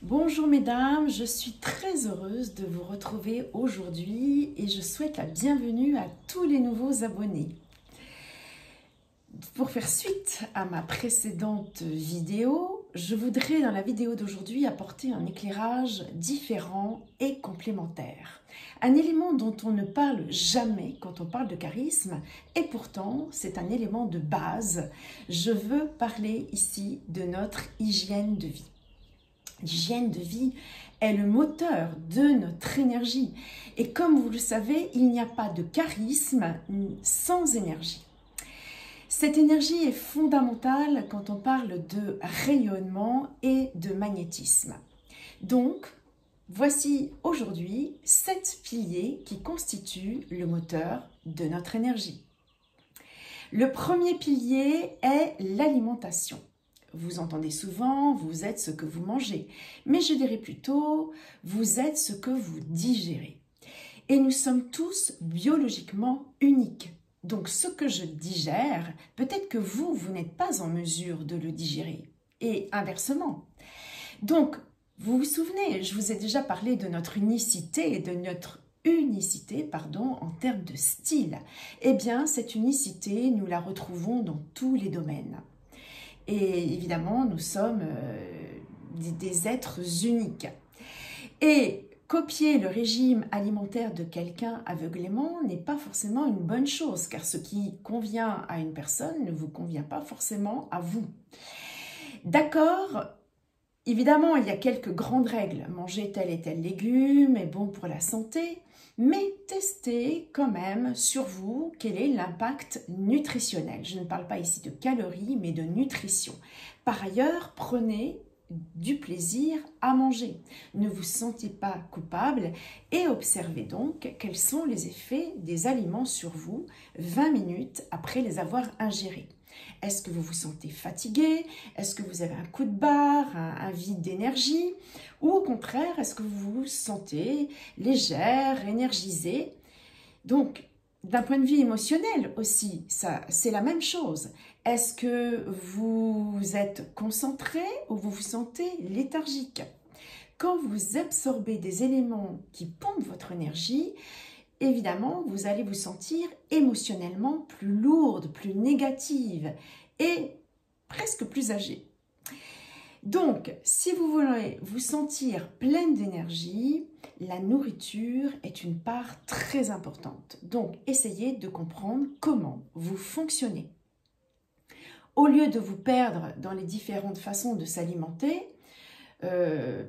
Bonjour mesdames, je suis très heureuse de vous retrouver aujourd'hui et je souhaite la bienvenue à tous les nouveaux abonnés. Pour faire suite à ma précédente vidéo, je voudrais dans la vidéo d'aujourd'hui apporter un éclairage différent et complémentaire. Un élément dont on ne parle jamais quand on parle de charisme et pourtant c'est un élément de base. Je veux parler ici de notre hygiène de vie. L'hygiène de vie est le moteur de notre énergie. Et comme vous le savez, il n'y a pas de charisme sans énergie. Cette énergie est fondamentale quand on parle de rayonnement et de magnétisme. Donc, voici aujourd'hui 7 piliers qui constituent le moteur de notre énergie. Le premier pilier est l'alimentation. Vous entendez souvent, vous êtes ce que vous mangez, mais je dirais plutôt, vous êtes ce que vous digérez. Et nous sommes tous biologiquement uniques. Donc ce que je digère, peut-être que vous n'êtes pas en mesure de le digérer. Et inversement. Donc, vous vous souvenez, je vous ai déjà parlé de notre unicité, en termes de style. Eh bien, cette unicité, nous la retrouvons dans tous les domaines. Et évidemment, nous sommes des êtres uniques. Et copier le régime alimentaire de quelqu'un aveuglément n'est pas forcément une bonne chose, car ce qui convient à une personne ne vous convient pas forcément à vous. D'accord, évidemment, il y a quelques grandes règles. Manger tel et tel légume est bon pour la santé, mais testez quand même sur vous quel est l'impact nutritionnel. Je ne parle pas ici de calories, mais de nutrition. Par ailleurs, prenez du plaisir à manger. Ne vous sentez pas coupable et observez donc quels sont les effets des aliments sur vous 20 minutes après les avoir ingérés. Est-ce que vous vous sentez fatigué? Est-ce que vous avez un coup de barre, un vide d'énergie? Ou au contraire, est-ce que vous vous sentez légère, énergisée? Donc, d'un point de vue émotionnel aussi, c'est la même chose. Est-ce que vous êtes concentré ou vous vous sentez léthargique? Quand vous absorbez des éléments qui pompent votre énergie, évidemment, vous allez vous sentir émotionnellement plus lourde, plus négative et presque plus âgée. Donc, si vous voulez vous sentir pleine d'énergie, la nourriture est une part très importante. Donc, essayez de comprendre comment vous fonctionnez. Au lieu de vous perdre dans les différentes façons de s'alimenter,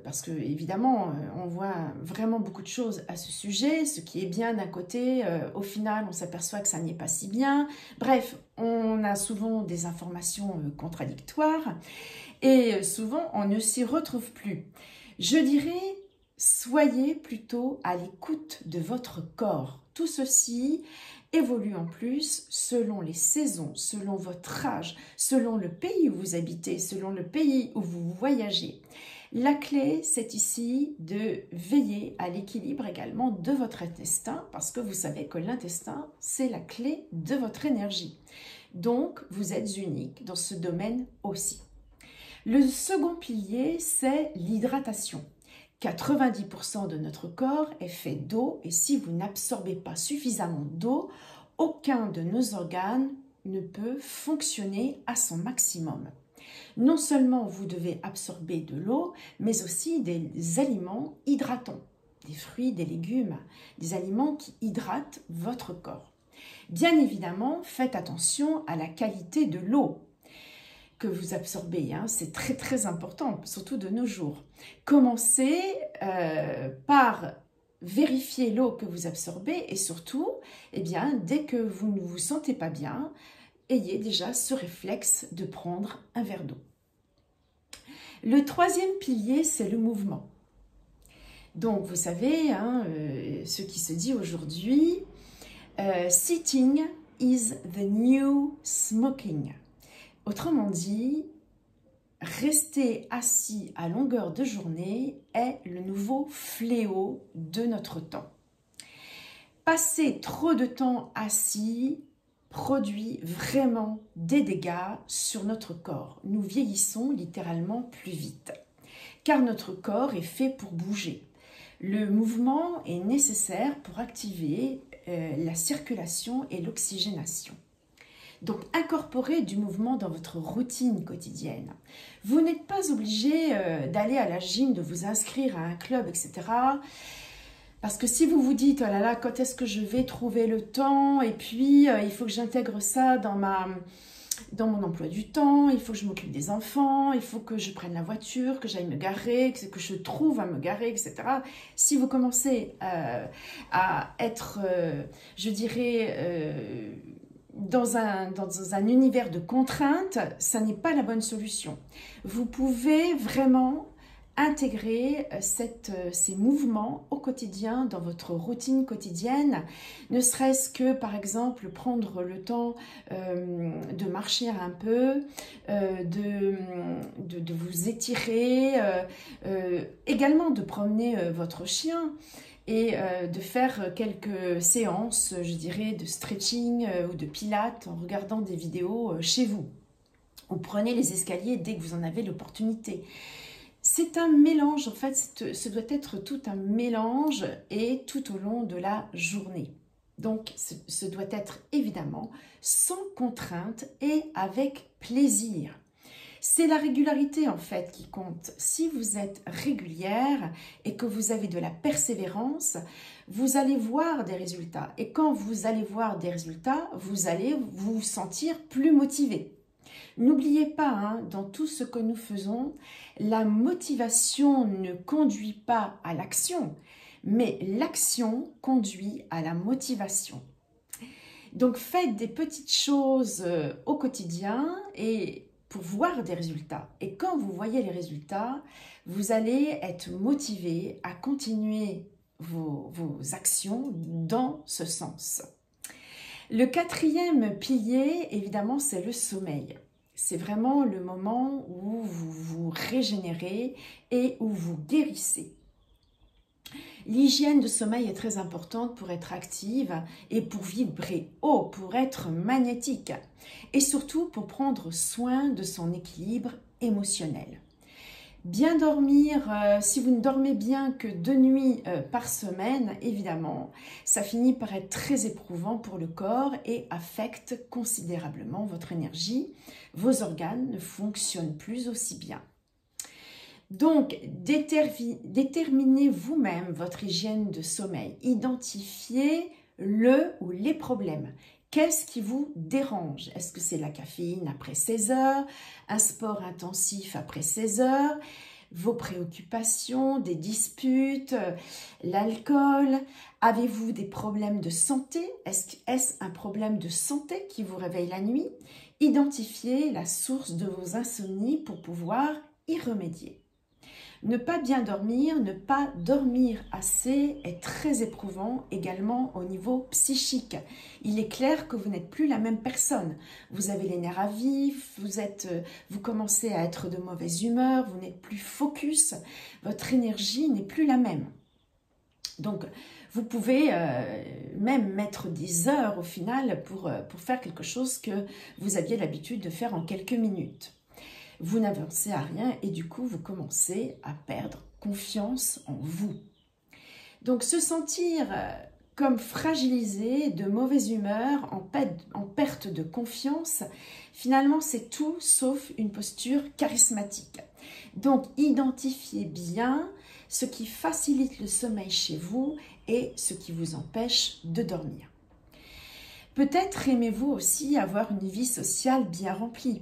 parce que évidemment on voit vraiment beaucoup de choses à ce sujet, ce qui est bien d'un côté, au final on s'aperçoit que ça n'est pas si bien. Bref, on a souvent des informations contradictoires et souvent on ne s'y retrouve plus. Je dirais, soyez plutôt à l'écoute de votre corps. Tout ceci évolue en plus selon les saisons, selon votre âge, selon le pays où vous habitez, selon le pays où vous voyagez. La clé, c'est ici de veiller à l'équilibre également de votre intestin, parce que vous savez que l'intestin, c'est la clé de votre énergie. Donc, vous êtes unique dans ce domaine aussi. Le second pilier, c'est l'hydratation. 90% de notre corps est fait d'eau et si vous n'absorbez pas suffisamment d'eau, aucun de nos organes ne peut fonctionner à son maximum. Non seulement vous devez absorber de l'eau, mais aussi des aliments hydratants, des fruits, des légumes, des aliments qui hydratent votre corps. Bien évidemment, faites attention à la qualité de l'eau que vous absorbez, c'est très très important, surtout de nos jours. Commencez par vérifier l'eau que vous absorbez et surtout, dès que vous ne vous sentez pas bien, ayez déjà ce réflexe de prendre un verre d'eau. Le troisième pilier, c'est le mouvement. Donc, vous savez, ce qui se dit aujourd'hui, sitting is the new smoking. Autrement dit, rester assis à longueur de journée est le nouveau fléau de notre temps. Passer trop de temps assis produit vraiment des dégâts sur notre corps. Nous vieillissons littéralement plus vite. car notre corps est fait pour bouger. Le mouvement est nécessaire pour activer la circulation et l'oxygénation. Donc, incorporez du mouvement dans votre routine quotidienne. Vous n'êtes pas obligé d'aller à la gym, de vous inscrire à un club, etc. Parce que si vous vous dites, oh là là, quand est-ce que je vais trouver le temps? Et puis, il faut que j'intègre ça dans mon emploi du temps, il faut que je m'occupe des enfants, il faut que je prenne la voiture, que j'aille me garer, que je trouve à me garer, etc. Si vous commencez à être, je dirais, dans un univers de contraintes, ça n'est pas la bonne solution. Vous pouvez vraiment intégrer ces mouvements au quotidien, dans votre routine quotidienne, ne serait-ce que par exemple prendre le temps de marcher un peu, de vous étirer, également de promener votre chien et de faire quelques séances, je dirais, de stretching ou de pilates en regardant des vidéos chez vous. Ou prenez les escaliers dès que vous en avez l'opportunité. C'est un mélange, en fait, ce doit être tout un mélange et tout au long de la journée. Donc, ce doit être évidemment sans contrainte et avec plaisir. C'est la régularité en fait qui compte. Si vous êtes régulière et que vous avez de la persévérance, vous allez voir des résultats. Et quand vous allez voir des résultats, vous allez vous sentir plus motivé. N'oubliez pas, hein, dans tout ce que nous faisons, la motivation ne conduit pas à l'action, mais l'action conduit à la motivation. Donc faites des petites choses au quotidien et pour voir des résultats. Et quand vous voyez les résultats, vous allez être motivé à continuer vos actions dans ce sens. Le quatrième pilier, évidemment, c'est le sommeil. C'est vraiment le moment où vous vous régénérez et où vous guérissez. L'hygiène de sommeil est très importante pour être active et pour vibrer haut, pour être magnétique et surtout pour prendre soin de son équilibre émotionnel. Bien dormir, si vous ne dormez bien que 2 nuits par semaine, évidemment, ça finit par être très éprouvant pour le corps et affecte considérablement votre énergie. Vos organes ne fonctionnent plus aussi bien. Donc, déterminez vous-même votre hygiène de sommeil. Identifiez le ou les problèmes. Qu'est-ce qui vous dérange? Est-ce que c'est la caféine après 16 heures, un sport intensif après 16 heures, vos préoccupations, des disputes, l'alcool? Avez-vous des problèmes de santé? Est-ce un problème de santé qui vous réveille la nuit? Identifiez la source de vos insomnies pour pouvoir y remédier. Ne pas bien dormir, ne pas dormir assez est très éprouvant également au niveau psychique. Il est clair que vous n'êtes plus la même personne. Vous avez les nerfs à vif, vous commencez à être de mauvaise humeur, vous n'êtes plus focus, votre énergie n'est plus la même. Donc, vous pouvez même mettre des heures au final pour faire quelque chose que vous aviez l'habitude de faire en quelques minutes. Vous n'avancez à rien et du coup, vous commencez à perdre confiance en vous. Donc, se sentir comme fragilisé, de mauvaise humeur, en perte de confiance, finalement, c'est tout sauf une posture charismatique. Donc, identifiez bien ce qui facilite le sommeil chez vous et ce qui vous empêche de dormir. Peut-être aimez-vous aussi avoir une vie sociale bien remplie.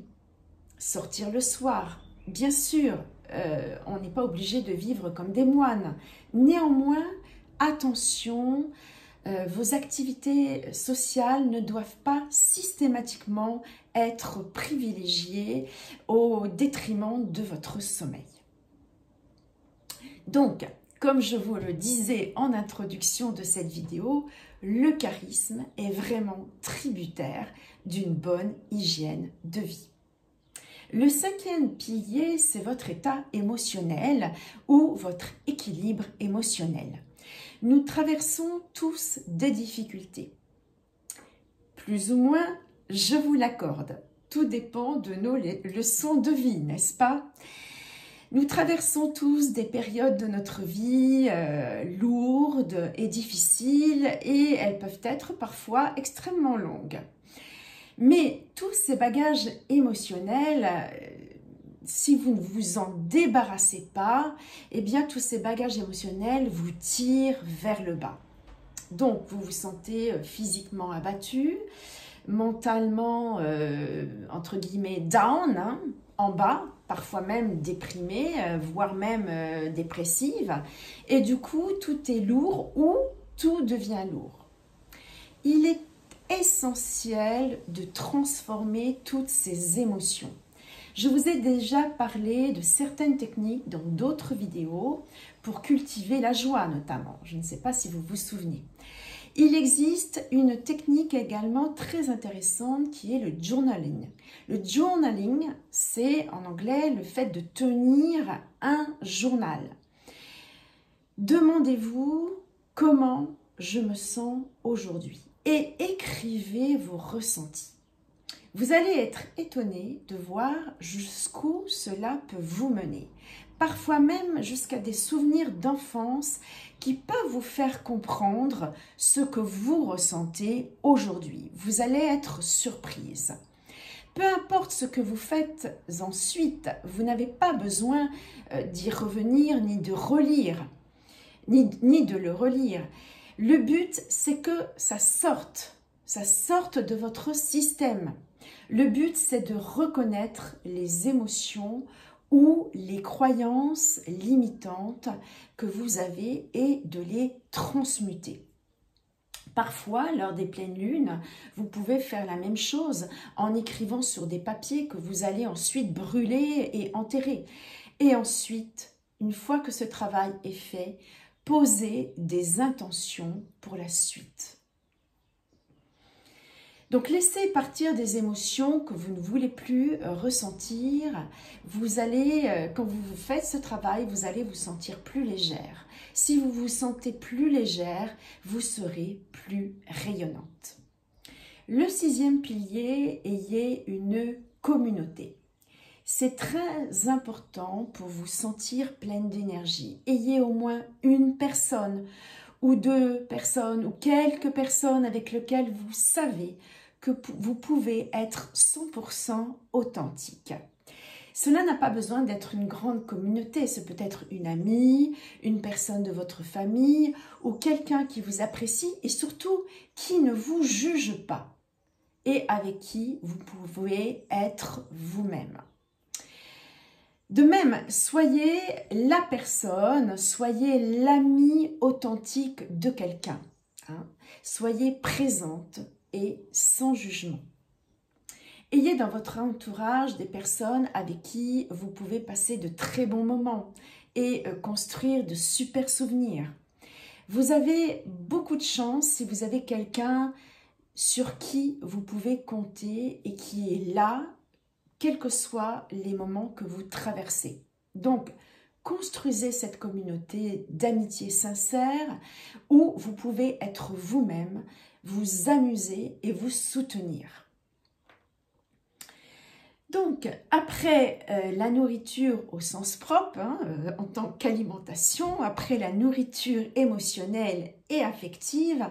Sortir le soir, bien sûr, on n'est pas obligé de vivre comme des moines. Néanmoins, attention, vos activités sociales ne doivent pas systématiquement être privilégiées au détriment de votre sommeil. Donc, comme je vous le disais en introduction de cette vidéo, le charisme est vraiment tributaire d'une bonne hygiène de vie. Le cinquième pilier, c'est votre état émotionnel ou votre équilibre émotionnel. Nous traversons tous des difficultés. Plus ou moins, je vous l'accorde. Tout dépend de nos leçons de vie, n'est-ce pas? Nous traversons tous des périodes de notre vie lourdes et difficiles et elles peuvent être parfois extrêmement longues. Mais tous ces bagages émotionnels, si vous ne vous en débarrassez pas, eh bien tous ces bagages émotionnels vous tirent vers le bas. Donc vous vous sentez physiquement abattu, mentalement, entre guillemets, down, hein, en bas, parfois même déprimée, voire même dépressive. Et du coup, tout est lourd ou tout devient lourd. Il est essentiel de transformer toutes ces émotions. Je vous ai déjà parlé de certaines techniques dans d'autres vidéos pour cultiver la joie notamment. Je ne sais pas si vous vous souvenez. Il existe une technique également très intéressante qui est le journaling. Le journaling, c'est en anglais le fait de tenir un journal. Demandez-vous comment je me sens aujourd'hui et écrivez vos ressentis. Vous allez être étonné de voir jusqu'où cela peut vous mener. Parfois même jusqu'à des souvenirs d'enfance qui peuvent vous faire comprendre ce que vous ressentez aujourd'hui. Vous allez être surprise. Peu importe ce que vous faites ensuite, vous n'avez pas besoin d'y revenir ni de relire, ni de le relire. Le but, c'est que ça sorte de votre système. Le but, c'est de reconnaître les émotions ou les croyances limitantes que vous avez et de les transmuter. Parfois, lors des pleines lunes, vous pouvez faire la même chose en écrivant sur des papiers que vous allez ensuite brûler et enterrer. Et ensuite, une fois que ce travail est fait, posez des intentions pour la suite. Donc, laissez partir des émotions que vous ne voulez plus ressentir. Vous allez, quand vous faites ce travail, vous allez vous sentir plus légère. Si vous vous sentez plus légère, vous serez plus rayonnante. Le 6e pilier, ayez une communauté. C'est très important pour vous sentir pleine d'énergie. Ayez au moins une personne ou 2 personnes ou quelques personnes avec lesquelles vous savez que vous pouvez être 100% authentique. Cela n'a pas besoin d'être une grande communauté, ce peut être une amie, une personne de votre famille ou quelqu'un qui vous apprécie et surtout qui ne vous juge pas et avec qui vous pouvez être vous-même. De même, soyez la personne, soyez l'ami authentique de quelqu'un. Soyez présente et sans jugement. Ayez dans votre entourage des personnes avec qui vous pouvez passer de très bons moments et construire de super souvenirs. Vous avez beaucoup de chance si vous avez quelqu'un sur qui vous pouvez compter et qui est là, quels que soient les moments que vous traversez. Donc, construisez cette communauté d'amitié sincère où vous pouvez être vous-même, vous amuser et vous soutenir. Donc, après la nourriture au sens propre, en tant qu'alimentation, après la nourriture émotionnelle et affective,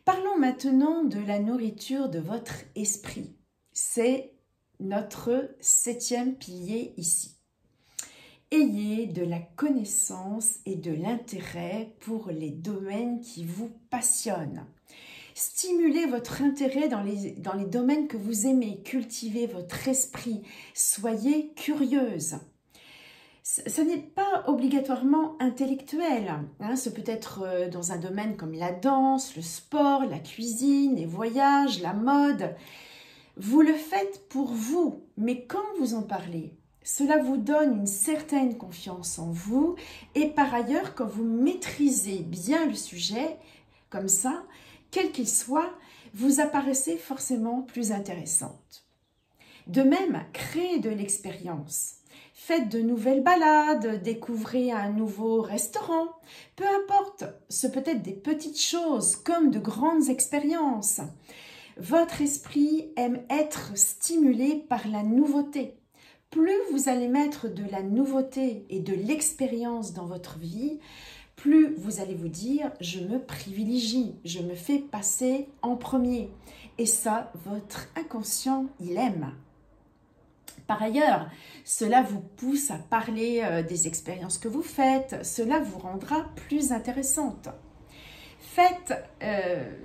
parlons maintenant de la nourriture de votre esprit. C'est notre 7e pilier ici. Ayez de la connaissance et de l'intérêt pour les domaines qui vous passionnent. Stimulez votre intérêt dans les domaines que vous aimez. Cultivez votre esprit. Soyez curieuse. Ce n'est pas obligatoirement intellectuel. Ce peut être dans un domaine comme la danse, le sport, la cuisine, les voyages, la mode. Vous le faites pour vous, mais quand vous en parlez, cela vous donne une certaine confiance en vous et par ailleurs, quand vous maîtrisez bien le sujet, comme ça, quel qu'il soit, vous apparaissez forcément plus intéressante. De même, créez de l'expérience. Faites de nouvelles balades, découvrez un nouveau restaurant. Peu importe, ce peut être des petites choses comme de grandes expériences. Votre esprit aime être stimulé par la nouveauté. Plus vous allez mettre de la nouveauté et de l'expérience dans votre vie, plus vous allez vous dire « je me privilégie, je me fais passer en premier ». Et ça, votre inconscient, il aime. Par ailleurs, cela vous pousse à parler des expériences que vous faites, cela vous rendra plus intéressante. Faites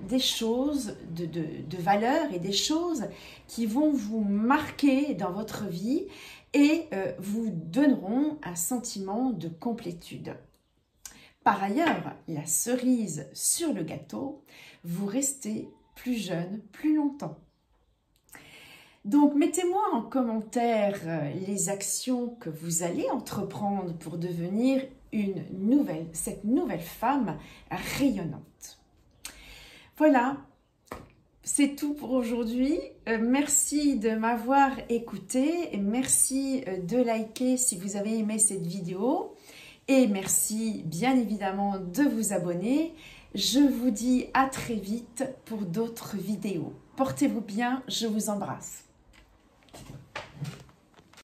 des choses de valeur et des choses qui vont vous marquer dans votre vie et vous donneront un sentiment de complétude. Par ailleurs, la cerise sur le gâteau, vous restez plus jeune plus longtemps. Donc, mettez-moi en commentaire les actions que vous allez entreprendre pour devenir cette nouvelle femme rayonnante. Voilà, c'est tout pour aujourd'hui. Merci de m'avoir écouté et merci de liker si vous avez aimé cette vidéo. Et merci bien évidemment de vous abonner. Je vous dis à très vite pour d'autres vidéos. Portez-vous bien, je vous embrasse.